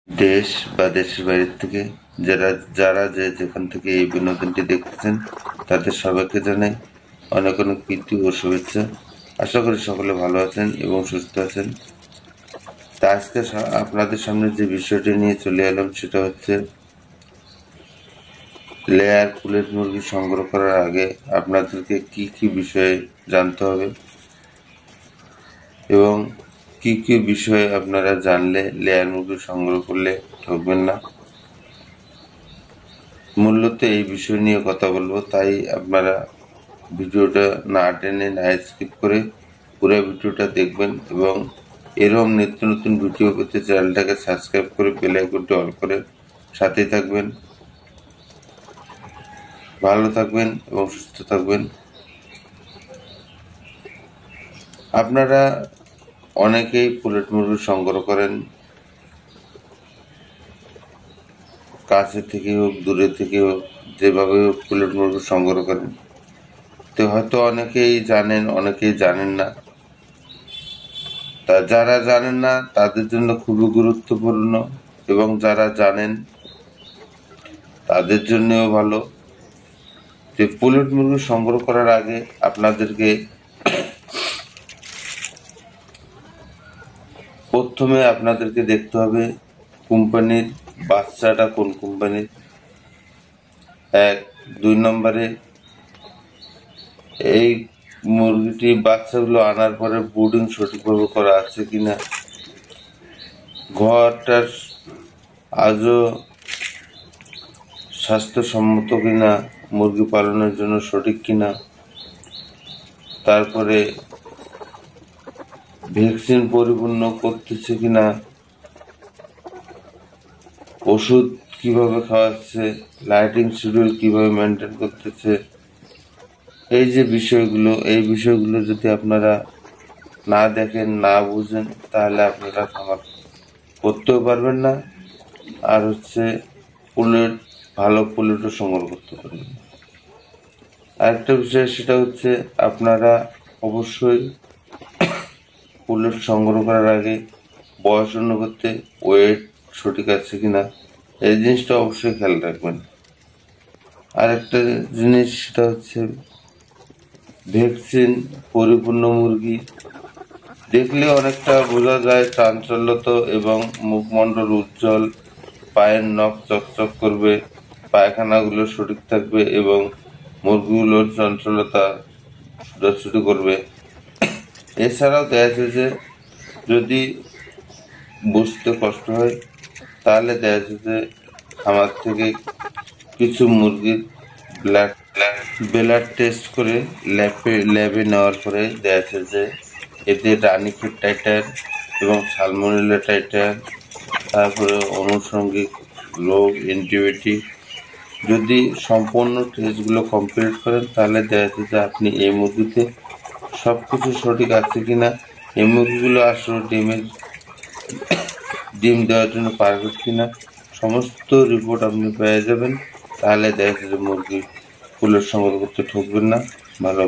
দেশ বা দেশের বাইরের থেকে যারা যেখান থেকে এই বিনোদনটি দেখতেছেন তাদের সবাইকে জানাই অনেক অনেক প্রীতি ও শুভেচ্ছা। আশা করি সকলে ভালো আছেন এবং সুস্থ আছেন। তা আজকে আপনাদের সামনে যে বিষয়টি নিয়ে চলে এলাম সেটা হচ্ছে লেয়ার পুলেট মুরগি সংগ্রহ করার আগে আপনাদেরকে কি কি বিষয়ে জানতে হবে এবং কি কি বিষয়ে আপনারা জানলে লেয়ার মুরগি সংগ্রহ করলে ঠকবেন না। মূলত এই বিষয় নিয়ে কথা বলবো, তাই আপনারা ভিডিওটা না টেনে না স্কিপ করে পুরো ভিডিওটা দেখবেন এবং এরকম নিত্য নতুন ভিডিও পেতে চ্যানেলটাকে সাবস্ক্রাইব করে বেল আইকনটি অন করে সাথে থাকবেন। ভালো থাকবেন এবং সুস্থ থাকবেন। আপনারা অনেকেই পুলেট মুরগি সংগ্রহ করেন, কাছে থেকে হোক দূরে থেকে হোক, যেভাবে হোক পুলেট মুরগি সংগ্রহ করেন। তো হয়তো অনেকেই জানেন, অনেকেই জানেন না। তা যারা জানেন না তাদের জন্য খুবই গুরুত্বপূর্ণ এবং যারা জানেন তাদের জন্যও ভালো যে পুলেট মুরগি সংগ্রহ করার আগে আপনাদেরকে প্রথমে দেখতে হবে কোম্পানির বাচ্চাটা কোন কোম্পানির। 2 নম্বরে এই মুরগিটি বাচ্চাগুলো আনার পরে ব্রুডিং সঠিকভাবে করা আছে কিনা, ঘরটার আজও স্বাস্থ্যসম্মত কিনা, মুরগি পালনের জন্য সঠিক কিনা, তারপরে ভ্যাকসিন পরিপূর্ণ করতেছে কিনা, ওষুধ কিভাবে খাওয়াচ্ছে, লাইটিং শিডিউল কিভাবে মেনটেন করতেছে। এই বিষয়গুলো যদি আপনারা না দেখেন, না বুঝেন, তাহলে আপনারা খামার করতেও পারবেন না, আর ভালো পুলেটও সংগ্রহ করতে পারবেন। আরেকটা বিষয় সেটা হচ্ছে আপনারা অবশ্যই পুলেট সংগ্রহ করার আগে বয়স অনুপাতে ওয়েট সঠিক আছে কিনা এই জিনিসটা অবশ্যই খেয়াল রাখবেন। আরেকটা জিনিস সেটা হচ্ছে ভ্যাকসিন পরিপূর্ণ মুরগি দেখলে অনেকটা বোঝা যায় চাঞ্চল্যত এবং মুখমণ্ডল উজ্জ্বল, পায়ের নখ চকচক করবে, পায়খানাগুলো সঠিক থাকবে এবং মুরগিগুলোর চঞ্চলতা ছুটাছুটি করবে। এছাড়াও দেখা যাচ্ছে যে যদি বুঝতে কষ্ট হয় তাহলে দেখা যাচ্ছে যে আমার থেকে কিছু মুরগির ব্লাড টেস্ট করে ল্যাবে নেওয়ার পরে দেখা যাচ্ছে যে এতে রানীক্ষেত টাইটার এবং সালমোনেলা টাইটার, তারপরে আনুষঙ্গিক রোগ, অ্যান্টিবায়োটিক যদি সম্পূর্ণ টেস্টগুলো কমপ্লিট করেন তাহলে দেখা যাচ্ছে যে আপনি এই মুরগিতে সব কিছু সঠিক আছে কিনা, এই মুরগিগুলো আসলে ডিম দেওয়ার জন্য পারফেক্ট কিনা সমস্ত রিপোর্ট আপনি পেয়ে যাবেন। তাহলে দেখা যাচ্ছে যে মুরগি পুলেট সংগ্রহ করতে ঠকবেন না। ভালো